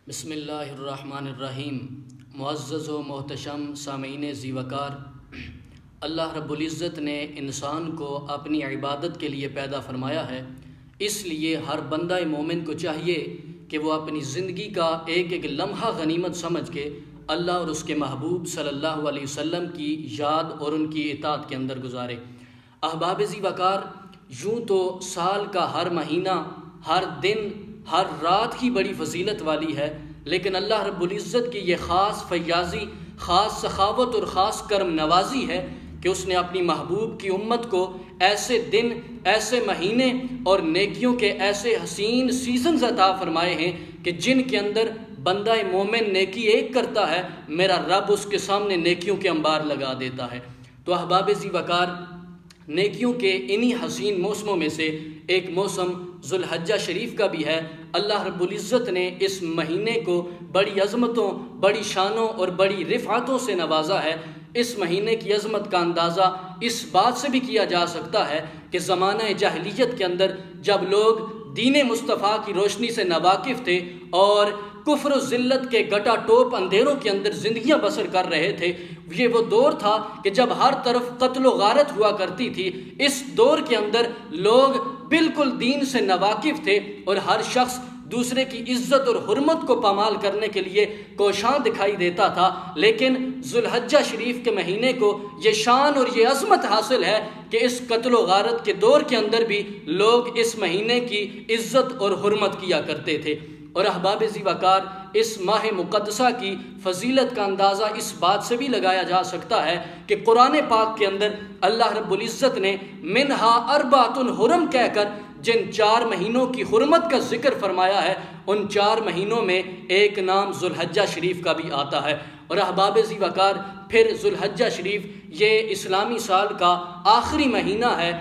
بسم اللہ الرحمن الرحیم۔ معزز و محتشم سامعین ذی وقار، اللہ رب العزت نے انسان کو اپنی عبادت کے لیے پیدا فرمایا ہے، اس لیے ہر بندہ مومن کو چاہیے کہ وہ اپنی زندگی کا ایک ایک لمحہ غنیمت سمجھ کے اللہ اور اس کے محبوب صلی اللہ علیہ وسلم کی یاد اور ان کی اطاعت کے اندر گزارے۔ احباب ذی وقار، یوں تو سال کا ہر مہینہ، ہر دن، ہر رات کی بڑی فضیلت والی ہے، لیکن اللہ رب العزت کی یہ خاص فیاضی، خاص سخاوت اور خاص کرم نوازی ہے کہ اس نے اپنی محبوب کی امت کو ایسے دن، ایسے مہینے اور نیکیوں کے ایسے حسین سیزنز عطا فرمائے ہیں کہ جن کے اندر بندہ مومن نیکی ایک کرتا ہے، میرا رب اس کے سامنے نیکیوں کے انبار لگا دیتا ہے۔ تو احباب ذی وقار، نیکیوں کے انہی حسین موسموں میں سے ایک موسم ذل حجہ شریف کا بھی ہے۔ اللہ رب العزت نے اس مہینے کو بڑی عظمتوں، بڑی شانوں اور بڑی رفعتوں سے نوازا ہے۔ اس مہینے کی عظمت کا اندازہ اس بات سے بھی کیا جا سکتا ہے کہ زمانہ جاہلیت کے اندر جب لوگ دین مصطفیٰ کی روشنی سے ناواقف تھے اور کفر و ذلت کے گٹا ٹوپ اندھیروں کے اندر زندگیاں بسر کر رہے تھے، یہ وہ دور تھا کہ جب ہر طرف قتل و غارت ہوا کرتی تھی۔ اس دور کے اندر لوگ بالکل دین سے ناواقف تھے اور ہر شخص دوسرے کی عزت اور حرمت کو پامال کرنے کے لیے کوشاں دکھائی دیتا تھا، لیکن ذل حجہ شریف کے مہینے کو یہ شان اور یہ عظمت حاصل ہے کہ اس قتل و غارت کے دور کے اندر بھی لوگ اس مہینے کی عزت اور حرمت کیا کرتے تھے۔ اور احباب ذی وقار، اس ماہ مقدسہ کی فضیلت کا اندازہ اس بات سے بھی لگایا جا سکتا ہے کہ قرآن پاک کے اندر اللہ رب العزت نے منہا اربعۃ حرم کہہ کر جن 4 مہینوں کی حرمت کا ذکر فرمایا ہے، ان 4 مہینوں میں ایک نام ذل حجہ شریف کا بھی آتا ہے۔ اور احباب ذی وقار، پھر ذل حجہ شریف یہ اسلامی سال کا آخری مہینہ ہے،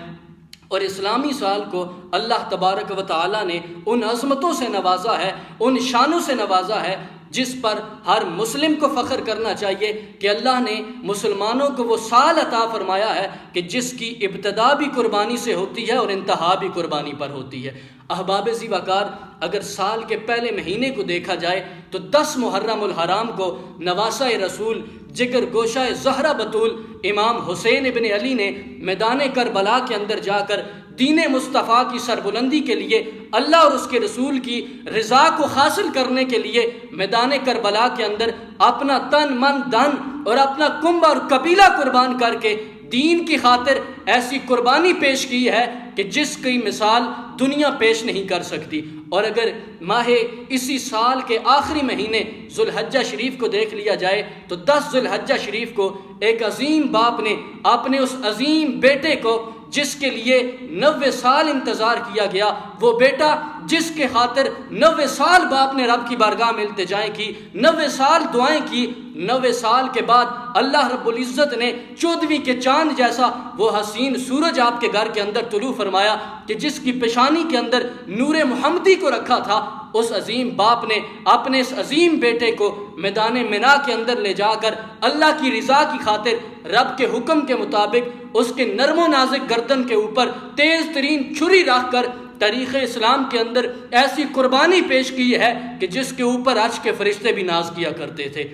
اور اسلامی سال کو اللہ تبارک و تعالی نے ان عظمتوں سے نوازا ہے، ان شانوں سے نوازا ہے جس پر ہر مسلم کو فخر کرنا چاہیے کہ اللہ نے مسلمانوں کو وہ سال عطا فرمایا ہے کہ جس کی ابتدا بھی قربانی سے ہوتی ہے اور انتہا بھی قربانی پر ہوتی ہے۔ احباب ذی وقار، اگر سال کے پہلے مہینے کو دیکھا جائے تو 10 محرم الحرام کو نواسہ رسول، جگر گوشہ زہرہ بطول امام حسین ابن علی نے میدان کربلا کے اندر جا کر دین مصطفیٰ کی سربلندی کے لیے، اللہ اور اس کے رسول کی رضا کو حاصل کرنے کے لیے میدان کربلا کے اندر اپنا تن من دھن اور اپنا کنبہ اور قبیلہ قربان کر کے دین کی خاطر ایسی قربانی پیش کی ہے کہ جس کی مثال دنیا پیش نہیں کر سکتی۔ اور اگر ماہ اسی سال کے آخری مہینے ذل حجہ شریف کو دیکھ لیا جائے تو 10 ذل حجہ شریف کو ایک عظیم باپ نے اپنے اس عظیم بیٹے کو، جس کے لیے 90 سال انتظار کیا گیا، وہ بیٹا جس کے خاطر 90 سال باپ نے رب کی بارگاہ میں التجائیں کی، 90 سال دعائیں کی، 90 سال کے بعد اللہ رب العزت نے 14ویں کے چاند جیسا وہ حسین سورج آپ کے گھر کے اندر طلوع فرمایا کہ جس کی پیشانی کے اندر نور محمدی کو رکھا تھا۔ اس عظیم باپ نے اپنے اس عظیم بیٹے کو میدان منا کے اندر لے جا کر اللہ کی رضا کی خاطر رب کے حکم کے مطابق اس کے نرم و نازک گردن کے اوپر تیز ترین چھری رکھ کر تاریخ اسلام کے اندر ایسی قربانی پیش کی ہے کہ جس کے اوپر عرش کے فرشتے بھی ناز کیا کرتے تھے۔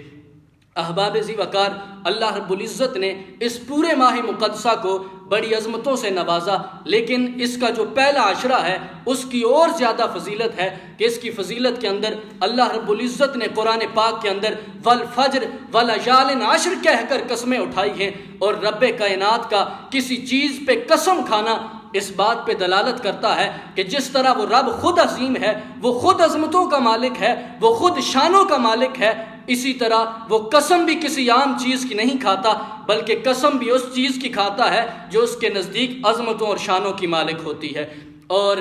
احباب ذی وقار، اللہ رب العزت نے اس پورے ماہ مقدسہ کو بڑی عظمتوں سے نوازا، لیکن اس کا جو پہلا عشرہ ہے اس کی اور زیادہ فضیلت ہے کہ اس کی فضیلت کے اندر اللہ رب العزت نے قرآن پاک کے اندر والفجر وليال عشر کہہ کر قسمیں اٹھائی ہیں، اور رب کائنات کا کسی چیز پہ قسم کھانا اس بات پہ دلالت کرتا ہے کہ جس طرح وہ رب خود عظیم ہے، وہ خود عظمتوں کا مالک ہے، وہ خود شانوں کا مالک ہے، اسی طرح وہ قسم بھی کسی عام چیز کی نہیں کھاتا، بلکہ قسم بھی اس چیز کی کھاتا ہے جو اس کے نزدیک عظمتوں اور شانوں کی مالک ہوتی ہے۔ اور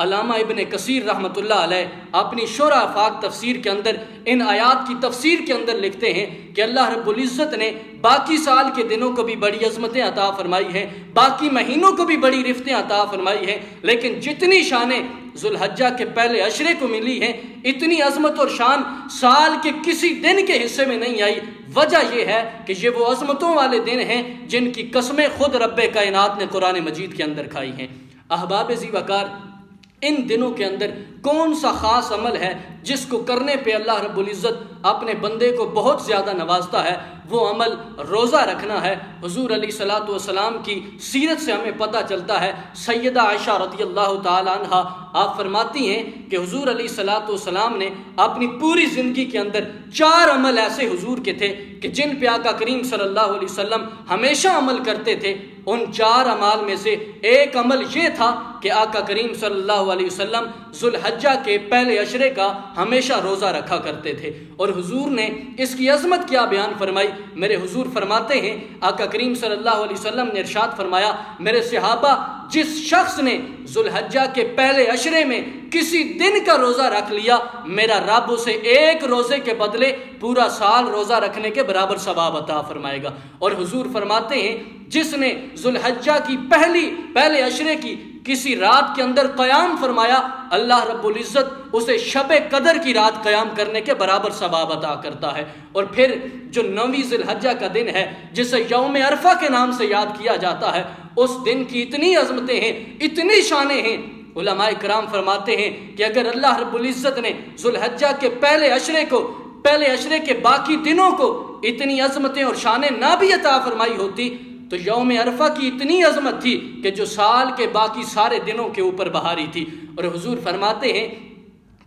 علامہ ابن کثیر رحمۃ اللہ علیہ اپنی شرح افاق تفسیر کے اندر ان آیات کی تفسیر کے اندر لکھتے ہیں کہ اللہ رب العزت نے باقی سال کے دنوں کو بھی بڑی عظمتیں عطا فرمائی ہیں، باقی مہینوں کو بھی بڑی رفتیں عطا فرمائی ہیں، لیکن جتنی شانیں ذل حجہ کے پہلے عشرے کو ملی ہیں، اتنی عظمت اور شان سال کے کسی دن کے حصے میں نہیں آئی۔ وجہ یہ ہے کہ یہ وہ عظمتوں والے دن ہیں جن کی قسمیں خود رب کائنات نے قرآن مجید کے اندر کھائی ہیں۔ احباب ذی وقار، ان دنوں کے اندر کون سا خاص عمل ہے جس کو کرنے پہ اللہ رب العزت اپنے بندے کو بہت زیادہ نوازتا ہے؟ وہ عمل روزہ رکھنا ہے۔ حضور علیہ الصلوۃ والسلام کی سیرت سے ہمیں پتہ چلتا ہے، سیدہ عائشہ رضی اللہ تعالی عنہا آپ فرماتی ہیں کہ حضور علیہ الصلوۃ والسلام نے اپنی پوری زندگی کے اندر 4 عمل ایسے حضور کے تھے کہ جن پہ آقا کریم صلی اللہ علیہ وسلم ہمیشہ عمل کرتے تھے۔ ان 4 اعمال میں سے ایک عمل یہ تھا کہ آقا کریم صلی اللہ علیہ وسلم ذل حجہ کے پہلے عشرے کا ہمیشہ روزہ رکھا کرتے تھے۔ اور حضور نے اس کی عظمت کیا بیان فرمائی؟ میرے حضور فرماتے ہیں، آقا کریم صلی اللہ علیہ وسلم نے ارشاد فرمایا، میرے صحابہ، جس شخص نے ذل حجہ کے پہلے عشرے میں کسی دن کا روزہ رکھ لیا، میرا رب اسے ایک روزے کے بدلے پورا سال روزہ رکھنے کے برابر ثواب عطا فرمائے گا۔ اور حضور فرماتے ہیں، جس نے ذل حجہ کی پہلے عشرے کی کسی رات کے اندر قیام فرمایا، اللہ رب العزت اسے شب قدر کی رات قیام کرنے کے برابر ثواب عطا کرتا ہے۔ اور پھر جو 9ویں ذی الحجہ کا دن ہے، جسے یوم عرفہ کے نام سے یاد کیا جاتا ہے، اس دن کی اتنی عظمتیں ہیں، اتنی شانیں ہیں، علماء کرام فرماتے ہیں کہ اگر اللہ رب العزت نے ذی الحجہ کے پہلے عشرے کے باقی دنوں کو اتنی عظمتیں اور شانیں نہ بھی عطا فرمائی ہوتی تو یوم عرفہ کی اتنی عظمت تھی کہ جو سال کے باقی سارے دنوں کے اوپر بہاری تھی۔ اور حضور فرماتے ہیں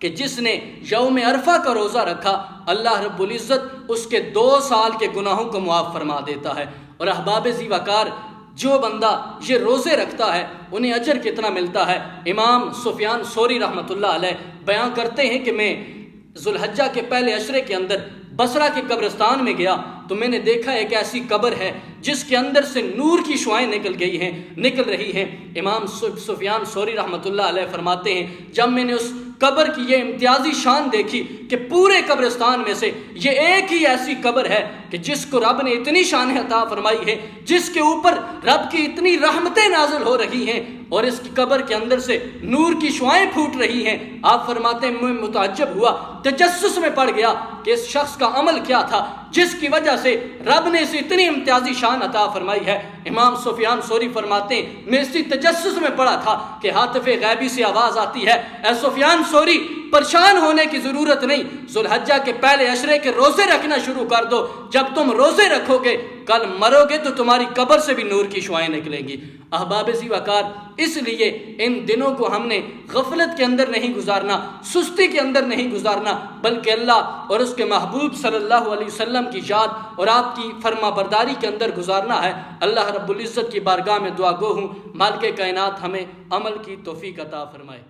کہ جس نے یوم عرفہ کا روزہ رکھا، اللہ رب العزت اس کے 2 سال کے گناہوں کو معاف فرما دیتا ہے۔ اور احباب ذی وقار، جو بندہ یہ روزے رکھتا ہے انہیں اجر کتنا ملتا ہے؟ امام سفیان ثوری رحمۃ اللہ علیہ بیان کرتے ہیں کہ میں ذی الحجہ کے پہلے عشرے کے اندر بصرہ کے قبرستان میں گیا تو میں نے دیکھا ایک ایسی قبر ہے جس کے اندر سے نور کی شعائیں نکل رہی ہیں۔ امام سفیان ثوری رحمۃ اللہ علیہ فرماتے ہیں، جب میں نے اس قبر کی یہ امتیازی شان دیکھی کہ پورے قبرستان میں سے یہ ایک ہی ایسی قبر ہے کہ جس کو رب نے اتنی شان عطا فرمائی ہے، جس کے اوپر رب کی اتنی رحمتیں نازل ہو رہی ہیں اور اس کی قبر کے اندر سے نور کی شعائیں پھوٹ رہی ہیں، آپ فرماتے ہیں میں متعجب ہوا، تجسس میں پڑ گیا کہ اس شخص کا عمل کیا تھا جس کی وجہ سے رب نے اسے اتنی امتیازی شان عطا فرمائی ہے۔ امام سفیان ثوری فرماتے ہیں، میں اسی تجسس میں پڑا تھا کہ ہاتف غیبی سے آواز آتی ہے، اے سفیان ثوری، پریشان ہونے کی ضرورت نہیں، ذی الحجہ کے پہلے عشرے کے روزے رکھنا شروع کر دو، جب تم روزے رکھو گے کل مرو گے تو تمہاری قبر سے بھی نور کی شعائیں نکلیں گی۔ احباب ذی وقار، اس لیے ان دنوں کو ہم نے غفلت کے اندر نہیں گزارنا، سستی کے اندر نہیں گزارنا، بلکہ اللہ اور اس کے محبوب صلی اللہ علیہ وسلم کی یاد اور آپ کی فرما برداری کے اندر گزارنا ہے۔ اللہ رب العزت کی بارگاہ میں دعا گو ہوں، مالک کائنات ہمیں عمل کی توفیق عطا فرمائے۔